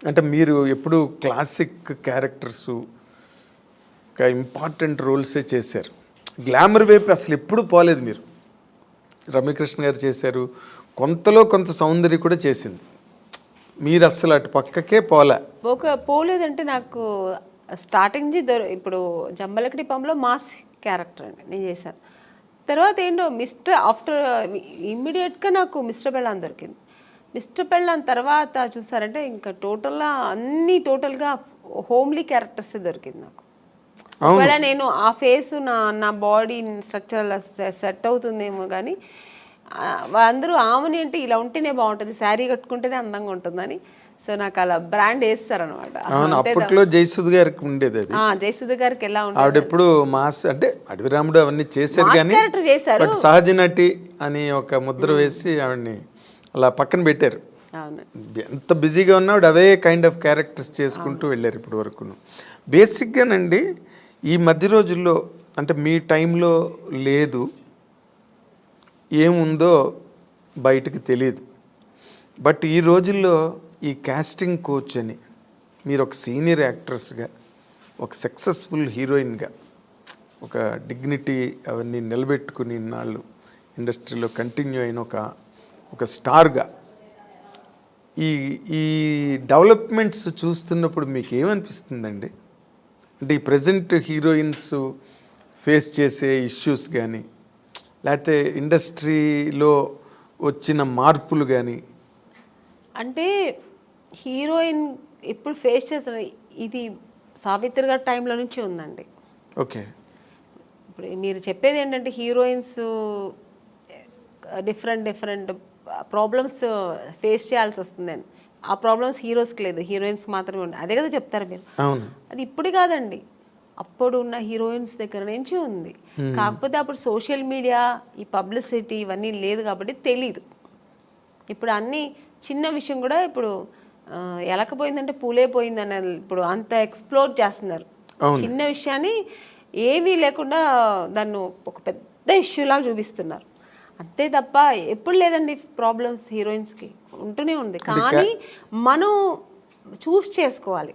అంటే మీరు ఎప్పుడు క్లాసిక్ క్యారెక్టర్స్ ఒక ఇంపార్టెంట్ రోల్సే చేశారు. గ్లామర్ వైపు అసలు ఎప్పుడు పోలేదు మీరు. రమ్యకృష్ణ గారు చేశారు, కొంతలో కొంత సౌందర్య కూడా చేసింది. మీరు అస్సలు అటు పక్కకే పోలేదంటే నాకు స్టార్టింగ్ నుంచి ఇప్పుడు జంబలకడి పంలో మాస్ క్యారెక్టర్ అండి నేను చేశాను. తర్వాత ఏంటో ఆఫ్టర్ ఇమ్మీడియట్గా నాకు మిస్టర్ పెళ్ళాన్ దొరికింది. మిస్టర్ పెళ్ళాన్ తర్వాత చూసారంటే ఇంకా టోటల్గా హోమ్లీ క్యారెక్టర్స్ దొరికింది నాకు. ఒకవేళ నేను ఆ ఫేస్ నా బాడీ స్ట్రక్చర్ సెట్ అవుతుందేమో కానీ అందరూ ఆమెని అంటే ఇలా ఉంటేనే బాగుంటుంది, శారీ కట్టుకుంటేనే అందంగా ఉంటుందని. సో నాకు అలా బ్రాండ్ వేస్తారనమాట. అప్పట్లో జయసుధ గారికి ఉండేది అది. జయసుధ గారికి ఎలా ఉంటుంది, ఆవిడ ఎప్పుడు మాస్ అంటే అడవి రాముడు అవన్నీ చేశారు కానీ చేశారు, సహజ నటి అని ఒక ముద్ర వేసి ఆవిడని అలా పక్కన పెట్టారు. ఎంత బిజీగా ఉన్నా ఆవిడ అవే కైండ్ ఆఫ్ క్యారెక్టర్స్ చేసుకుంటూ వెళ్ళారు ఇప్పటి వరకు. బేసిక్గానండి ఈ మధ్య రోజుల్లో అంటే మీ టైంలో లేదు, ఏముందో బయటకు తెలియదు. బట్ ఈ రోజుల్లో ఈ కాస్టింగ్ కోచ్ అని మీరు ఒక సీనియర్ యాక్ట్రెస్గా, ఒక సక్సెస్ఫుల్ హీరోయిన్గా, ఒక డిగ్నిటీ అవన్నీ నిలబెట్టుకుని ఇన్నాళ్ళు ఇండస్ట్రీలో కంటిన్యూ అయిన ఒక స్టార్గా ఈ ఈ డెవలప్మెంట్స్ చూస్తున్నప్పుడు మీకు ఏమనిపిస్తుందండి? అంటే ఈ ప్రజెంట్ హీరోయిన్స్ ఫేస్ చేసే ఇష్యూస్ కానీ, లేకపోతే ఇండస్ట్రీలో వచ్చిన మార్పులు కానీ. అంటే హీరోయిన్ ఇప్పుడు ఫేస్ చేస్తున్న ఇది సావిత్రి గారి టైంలో నుంచి ఉందండి. ఓకే, ఇప్పుడు మీరు చెప్పేది ఏంటంటే హీరోయిన్స్ డిఫరెంట్ ప్రాబ్లమ్స్ ఫేస్ చేయాల్సి వస్తుందని. ఆ ప్రాబ్లమ్స్ హీరోస్కి లేదు, హీరోయిన్స్కి మాత్రమే ఉంది. అదే కదా చెప్తారు మీరు. అవును, అది ఇప్పుడు కాదండి, అప్పుడు ఉన్న హీరోయిన్స్ దగ్గర నుంచి ఉంది. కాకపోతే అప్పుడు సోషల్ మీడియా, ఈ పబ్లిసిటీ ఇవన్నీ లేదు కాబట్టి తెలీదు. ఇప్పుడు అన్ని చిన్న విషయం కూడా ఇప్పుడు ఎలకపోయిందంటే పూలే పోయిందని ఇప్పుడు అంత ఎక్స్ప్లోర్ చేస్తున్నారు. చిన్న విషయాన్ని ఏమీ లేకుండా దాన్ని ఒక పెద్ద ఇష్యూలాగా చూపిస్తున్నారు. అంతే తప్ప ఎప్పుడు లేదండి ప్రాబ్లమ్స్ హీరోయిన్స్కి ఉంటూనే ఉంది. కానీ మనం చూస్ చేసుకోవాలి.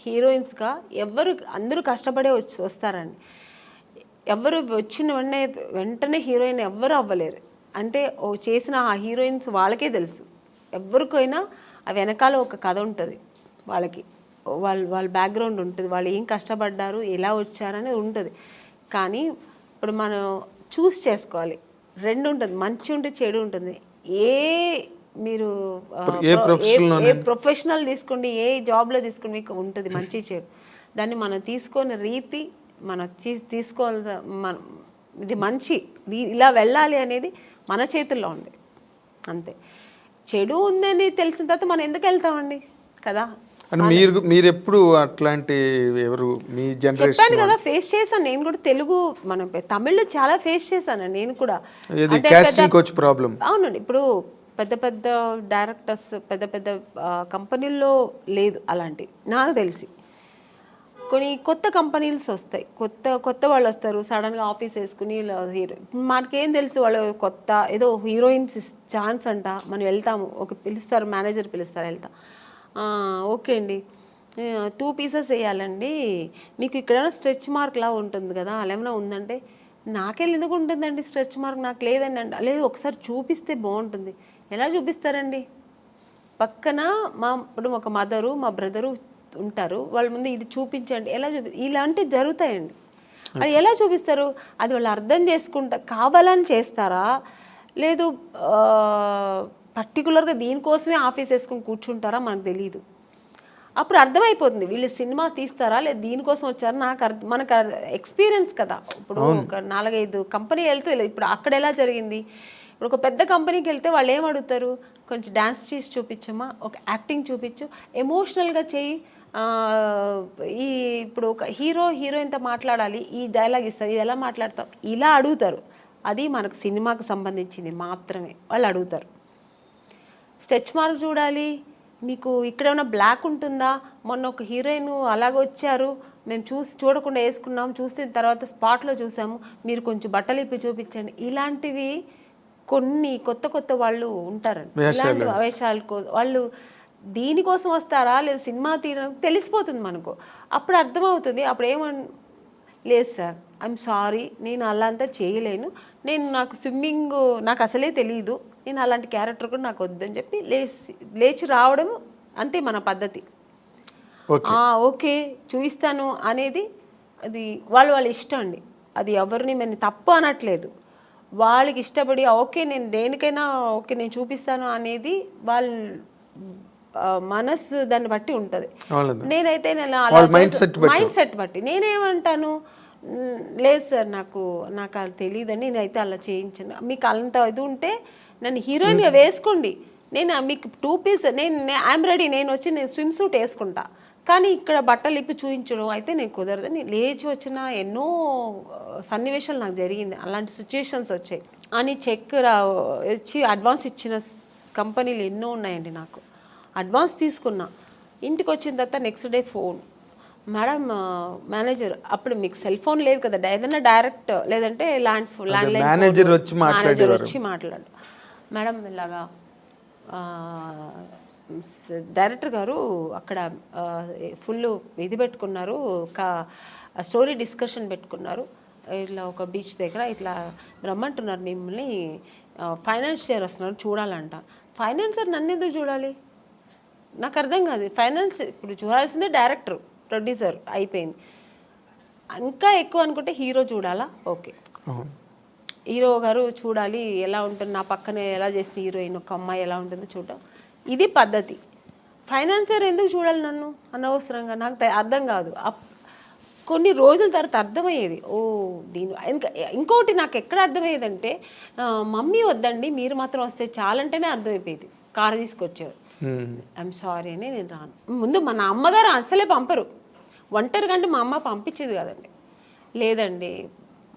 హీరోయిన్స్గా అందరూ కష్టపడే వస్తారండి. ఎవరు వచ్చిన వెంటనే హీరోయిన్ ఎవ్వరు అవ్వలేరు. అంటే చేసిన ఆ హీరోయిన్స్ వాళ్ళకే తెలుసు. ఎవరికైనా ఆ వెనకాల ఒక కథ ఉంటుంది, వాళ్ళకి వాళ్ళ బ్యాక్గ్రౌండ్ ఉంటుంది, వాళ్ళు ఏం కష్టపడ్డారు, ఎలా వచ్చారనేది ఉంటుంది. కానీ ఇప్పుడు మనం చూస్ చేసుకోవాలి. రెండు ఉంటుంది, మంచి ఉంటుంది, చెడు ఉంటుంది. మీరు ఏ ప్రొఫెషనల్ తీసుకోండి, ఏ జాబ్లో తీసుకోండి, మీకు ఉంటుంది మంచి చెడు. దాన్ని మనం తీసుకునే రీతి, మనం తీసుకోవాల్సిన ఇది మంచి ఇలా వెళ్ళాలి అనేది మన చేతుల్లో ఉంది అంతే. చెడు ఉందని తెలిసిన తర్వాత మనం ఎందుకు వెళ్తామండి కదా. అంటే మీరు ఎప్పుడు అట్లాంటి ఎవరు మీ జనరేషన్? చెప్పాను కదా, ఫేస్ చేశాను నేను కూడా. తెలుగు మనం తమిళ్లో చాలా ఫేస్ చేశాను నేను కూడా. అవునండి, ఇప్పుడు పెద్ద డైరెక్టర్స్ పెద్ద కంపెనీల్లో లేదు అలాంటి నాకు తెలిసి. కొన్ని కొత్త కంపెనీస్ వస్తాయి, కొత్త వాళ్ళు వస్తారు, సడన్గా ఆఫీస్ వేసుకుని హీరో. మనకేం తెలుసు వాళ్ళు కొత్త ఏదో హీరోయిన్స్ ఛాన్స్ అంట, మనం వెళ్తాము. పిలుస్తారు, మేనేజర్ పిలుస్తారు, వెళ్తాం. ఓకే అండి, 2 పీసెస్ వేయాలండి, మీకు ఇక్కడ స్ట్రెచ్ మార్క్ లా ఉంటుంది కదా, అలా ఏమైనా ఉందంటే, నాకెళ్ళి ఎందుకు ఉంటుందండి స్ట్రెచ్ మార్క్, నాకు లేదండి అండి. లేదు, ఒకసారి చూపిస్తే బాగుంటుంది. ఎలా చూపిస్తారండి? పక్కన ఇప్పుడు ఒక మదరు, మా బ్రదరు ఉంటారు, వాళ్ళ ముందు ఇది చూపించండి, ఎలా ఇలాంటివి జరుగుతాయండి. అది ఎలా చూపిస్తారు? అది వాళ్ళు అర్థం కావాలని చేస్తారా, లేదు పర్టికులర్గా దీనికోసమే ఆఫీస్ వేసుకొని కూర్చుంటారా, మనకు తెలియదు. అప్పుడు అర్థమైపోతుంది వీళ్ళు సినిమా తీస్తారా లేదు దీనికోసం వచ్చారా. మనకు ఎక్స్పీరియన్స్ కదా. ఇప్పుడు ఒక 4-5 కంపెనీ వెళ్తే ఇప్పుడు అక్కడ ఎలా జరిగింది. ఇప్పుడు ఒక పెద్ద కంపెనీకి వెళ్తే వాళ్ళు ఏం అడుగుతారు, కొంచెం డ్యాన్స్ చేసి చూపించమ్మా, ఒక యాక్టింగ్ చూపించు, ఎమోషనల్గా చేయి, ఇప్పుడు ఒక హీరోయిన్తో మాట్లాడాలి, ఈ డైలాగ్ ఇస్తారు, ఇది ఎలా మాట్లాడతాం, ఇలా అడుగుతారు. అది మనకు సినిమాకు సంబంధించింది మాత్రమే వాళ్ళు అడుగుతారు. స్ట్రెచ్ మార్క్ చూడాలి, మీకు ఇక్కడ ఏమైనా బ్లాక్ ఉంటుందా, మొన్న ఒక హీరోయిన్ అలాగ వచ్చారు, మేము చూడకుండా వేసుకున్నాము, చూసిన తర్వాత స్పాట్లో చూసాము, మీరు కొంచెం బట్టలు ఇప్పి చూపించండి. ఇలాంటివి కొన్ని కొత్త వాళ్ళు ఉంటారండి. ఇలాంటి వేషాలు వాళ్ళు దీనికోసం వస్తారా లేదా సినిమా తీయడం తెలిసిపోతుంది మనకు. అప్పుడు అర్థమవుతుంది. అప్పుడు లేదు సార్, ఐఎమ్ సారీ, నేను అలా అంతా చేయలేను, నాకు స్విమ్మింగ్ నాకు అసలే తెలియదు, నేను అలాంటి క్యారెక్టర్ కూడా నాకు వద్దని చెప్పి లేచి రావడం అంతే మన పద్ధతి. ఓకే చూపిస్తాను అనేది అది వాళ్ళ ఇష్టం అండి. అది ఎవరిని మేము తప్పు అనట్లేదు. వాళ్ళకి ఇష్టపడి ఓకే నేను దేనికైనా ఓకే నేను చూపిస్తాను అనేది వాళ్ళ మనసు దాన్ని బట్టి ఉంటుంది. నేనైతే మైండ్ సెట్ బట్టి నేనేమంటాను, లేదు సార్ నాకు అది తెలియదని నేనైతే అలా చేయించాను. మీకు అంత ఇది ఉంటే నన్ను హీరోయిన్గా వేసుకోండి, నేను మీకు 2 పీస్ ఐఎమ్ రెడీ, నేను స్విమ్ సూట్ వేసుకుంటా, కానీ ఇక్కడ బట్టలు ఇప్పి చూపించడం అయితే నేను కుదరదని లేచి వచ్చిన ఎన్నో సన్నివేశాలు నాకు జరిగింది. అలాంటి సిచ్యుయేషన్స్ వచ్చాయి అని చెక్ ఇచ్చి అడ్వాన్స్ ఇచ్చిన కంపెనీలు ఎన్నో ఉన్నాయండి. నాకు అడ్వాన్స్ తీసుకున్నా, ఇంటికి వచ్చిన తర్వాత next day phone, madam manager, అప్పుడు మీకు సెల్ ఫోన్ లేదు కదా, ఏదైనా డైరెక్ట్ లేదంటే ల్యాండ్లైన్ మేనేజర్ వచ్చి మాట్లాడు, మేడం ఇలాగా డైరెక్టర్ గారు అక్కడ ఫుల్ ఇది పెట్టుకున్నారు, స్టోరీ డిస్కషన్ పెట్టుకున్నారు, ఇట్లా ఒక బీచ్ దగ్గర ఇట్లా రమ్మంటున్నారు మిమ్మల్ని, ఫైనాన్షియర్ వస్తున్నారు చూడాలంట. ఫైనాన్సర్ నన్ను ఎందుకు చూడాలి, నాకు అర్థం కాదు. ఫైనాన్స్ ఇప్పుడు చూడాల్సిందే డైరెక్టర్ ప్రొడ్యూసర్ అయిపోయింది. ఇంకా ఎక్కువ అనుకుంటే హీరో చూడాలా, ఓకే హీరో గారు చూడాలి ఎలా ఉంటుంది, నా పక్కనే ఎలా చేస్తుంది హీరోయిన్ ఒక అమ్మాయి ఎలా ఉంటుందో చూడటం, ఇది పద్ధతి. ఫైనాన్సర్ ఎందుకు చూడాలి నన్ను అనవసరంగా, నాకు అర్థం కాదు. కొన్ని రోజుల తర్వాత అర్థమయ్యేది, ఇంకోటి నాకు ఎక్కడ అర్థమయ్యేదంటే, మమ్మీ వద్దండి మీరు మాత్రం వస్తే చాలంటేనే అర్థమైపోయేది. కారు తీసుకొచ్చారు, ఐఎమ్ సారీ అని నేను రాను. ముందు మన అమ్మగారు అసలే పంపరు, ఒంటరిగా అంటే మా అమ్మ పంపించేది కదండి. లేదండి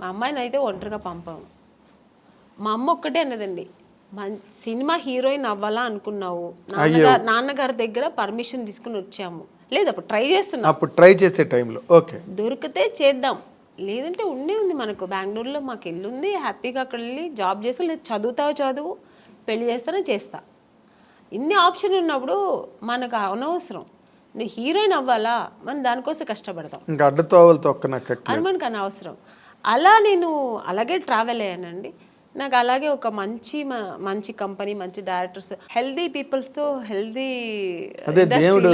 మా అమ్మాయిని అయితే ఒంటరిగా పంపాము. మా అమ్మ ఒక్కటే అన్నదండి, సినిమా హీరోయిన్ అవ్వాలా అనుకున్నావు, నాన్నగారి దగ్గర పర్మిషన్ తీసుకుని వచ్చాము, లేదు అప్పుడు ట్రై చేస్తున్నాం, అప్పుడు ట్రై చేసే టైంలో ఓకే దొరికితే చేద్దాం, లేదంటే ఉండే ఉంది మనకు బెంగళూరులో మాకు ఇల్లు ఉంది, హ్యాపీగా అక్కడ వెళ్ళి జాబ్ చేస్తా, లేదు చదువు పెళ్లి చేస్తానే చేస్తా, ఇన్ని ఆప్షన్ ఉన్నప్పుడు మనకు అనవసరం. నువ్వు హీరోయిన్ అవ్వాలా, మనం దానికోసం కష్టపడతాం, ఇంకా అడ్డతోవలతో అని మనకు అనవసరం. అలా నేను అలాగే ట్రావెల్ అయ్యానండి. నాకు అలాగే ఒక మంచి కంపెనీ, మంచి డైరెక్టర్స్, హెల్దీ పీపుల్స్తో హెల్దీ దేవుడు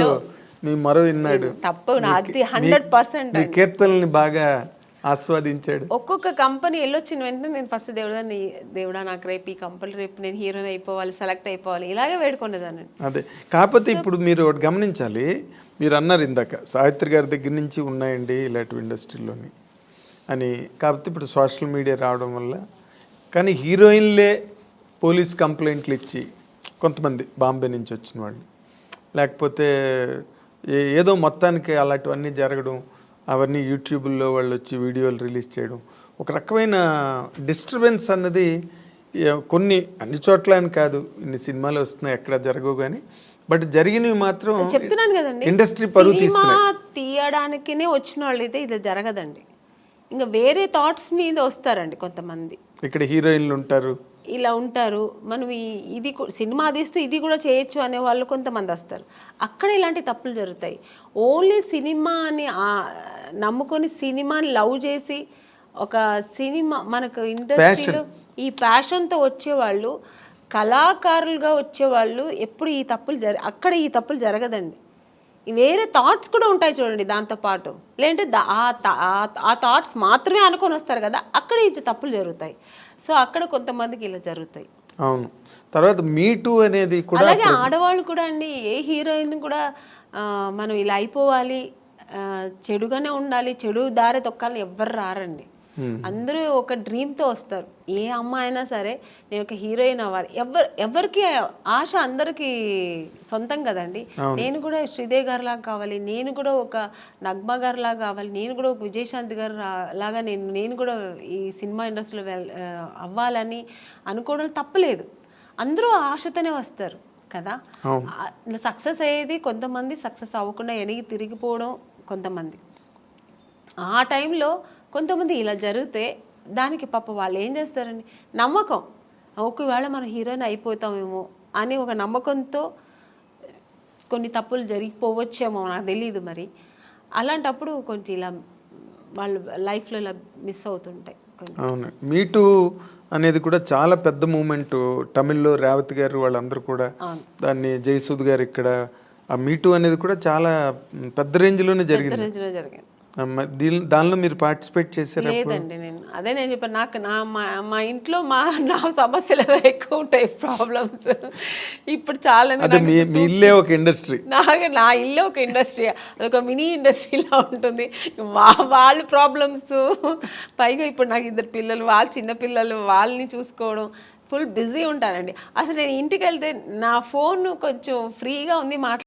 మీ మరో విన్నాడు, తప్పు నాది 100% కీర్తనల్ని బాగా ఆస్వాదించాడు. ఒక్కొక్క కంపెనీ వెళ్ళొచ్చిన వెంటనే నేను ఫస్ట్ దేవుడా నాకు రేపు ఈ కంపెనీ రేపు నేను హీరోయిన్ అయిపోవాలి, సెలెక్ట్ అయిపోవాలి, ఇలాగే వేడుకునేదాన్ని. అదే కాకపోతే ఇప్పుడు మీరు ఒకటి గమనించాలి, మీరు అన్నారు ఇందాక సావిత్రి గారి దగ్గర నుంచి ఉన్నాయండి ఇలాంటి ఇండస్ట్రీలోని అని. కాకపోతే ఇప్పుడు సోషల్ మీడియా రావడం వల్ల, కానీ హీరోయిన్లే పోలీస్ కంప్లైంట్లు ఇచ్చి కొంతమంది బాంబే నుంచి వచ్చిన వాళ్ళు, లేకపోతే ఏదో మొత్తానికి అలాంటివన్నీ జరగడం, అవన్నీ యూట్యూబ్లో వాళ్ళు వచ్చి వీడియోలు రిలీజ్ చేయడం, ఒక రకమైన డిస్టర్బెన్స్ అన్నది కొన్ని అన్ని చోట్ల అని కాదు, ఇన్ని సినిమాలు వస్తున్నాయి ఎక్కడ జరగవు కానీ, బట్ జరిగినవి మాత్రం చెప్తున్నాను కదండి, ఇండస్ట్రీ పరువు తీయడానికినే వచ్చిన వాళ్ళు అయితే ఇది జరగదండి. ఇంకా వేరే థాట్స్ మీద వస్తారండి కొంతమంది. ఇక్కడ హీరోయిన్లు ఉంటారు, ఇలా ఉంటారు, మనం ఇది సినిమా తీస్తూ ఇది కూడా చేయొచ్చు అనే వాళ్ళు కొంతమంది వస్తారు. అక్కడ ఇలాంటి తప్పులు జరుగుతాయి. ఓన్లీ సినిమాని నమ్ముకొని సినిమాని లవ్ చేసి ఒక సినిమా మనకు ఇండస్ట్రీలో ఈ ప్యాషన్తో వచ్చేవాళ్ళు, కళాకారులుగా వచ్చేవాళ్ళు ఎప్పుడు అక్కడ ఈ తప్పులు జరగదండి. వేరే థాట్స్ కూడా ఉంటాయి చూడండి దాంతోపాటు, లేదంటే ఆ థాట్స్ మాత్రమే అనుకొని వస్తారు కదా, అక్కడ ఈ తప్పులు జరుగుతాయి. సో అక్కడ కొంతమందికి ఇలా జరుగుతాయి. అవును. తర్వాత మీటూ అనేది కూడా అలాగే ఆడవాళ్ళు కూడా అండి, ఏ హీరోయిన్ కూడా మనం ఇలా అయిపోవాలి, చెడుగానే ఉండాలి, చెడు దారి తొక్కాలని ఎవ్వరు రారండి. అందరూ ఒక డ్రీమ్తో వస్తారు. ఏ అమ్మాయి అయినా సరే నేను ఒక హీరోయిన్ అవ్వాలి, ఎవరికి ఆశ అందరికీ సొంతం కదండి. నేను కూడా శ్రీదేవి గారి లాగా కావాలి, నేను కూడా ఒక నగ్మ గారి లాగా కావాలి, నేను కూడా ఒక విజయశాంతి గారు లాగా నేను కూడా ఈ సినిమా ఇండస్ట్రీలో అవ్వాలని అనుకోవడం తప్పలేదు. అందరూ ఆశతోనే వస్తారు కదా. సక్సెస్ అయ్యేది కొంతమంది, సక్సెస్ అవ్వకుండా వెనక్కి తిరిగిపోవడం కొంతమంది. ఆ టైంలో కొంతమంది ఇలా జరిగితే దానికి పాప వాళ్ళు ఏం చేస్తారండి, నమ్మకం, ఒకవేళ మనం హీరోయిన్ అయిపోతామేమో అని ఒక నమ్మకంతో కొన్ని తప్పులు జరిగిపోవచ్చేమో నాకు తెలియదు మరి. అలాంటప్పుడు కొంచెం ఇలా వాళ్ళు లైఫ్లో ఇలా మిస్ అవుతుంటాయి కొన్ని. అవును, మీటూ అనేది కూడా చాలా పెద్ద మూమెంట్. తమిళ్లో రేవతి గారు వాళ్ళందరూ కూడా అవును. దాన్ని జయసూద్ గారు ఇక్కడ ఆ మీటూ అనేది కూడా చాలా పెద్ద రేంజ్లోనే పెద్ద జరిగింది. రేంజ్లో జరిగింది. దానిలో మీరు పార్టిసిపేట్ చేశారు? లేదండి, నేను అదే నేను చెప్పాను, నాకు మా ఇంట్లో నా సమస్యలు ఏదో ఎక్కువ ఉంటాయి, ప్రాబ్లమ్స్. ఇప్పుడు చాలా అదే మీ ఇల్లే ఒక ఇండస్ట్రీ. నా ఇల్లు ఒక ఇండస్ట్రీ, అదొక మినీ ఇండస్ట్రీలా ఉంటుంది. వాళ్ళ ప్రాబ్లమ్స్, పైగా ఇప్పుడు నాకు 2 పిల్లలు, వాళ్ళు చిన్న పిల్లలు, వాళ్ళని చూసుకోవడం, ఫుల్ బిజీ ఉంటానండి. అసలు నేను ఇంటికి వెళ్తే నా ఫోన్ కొంచెం ఫ్రీగా ఉంది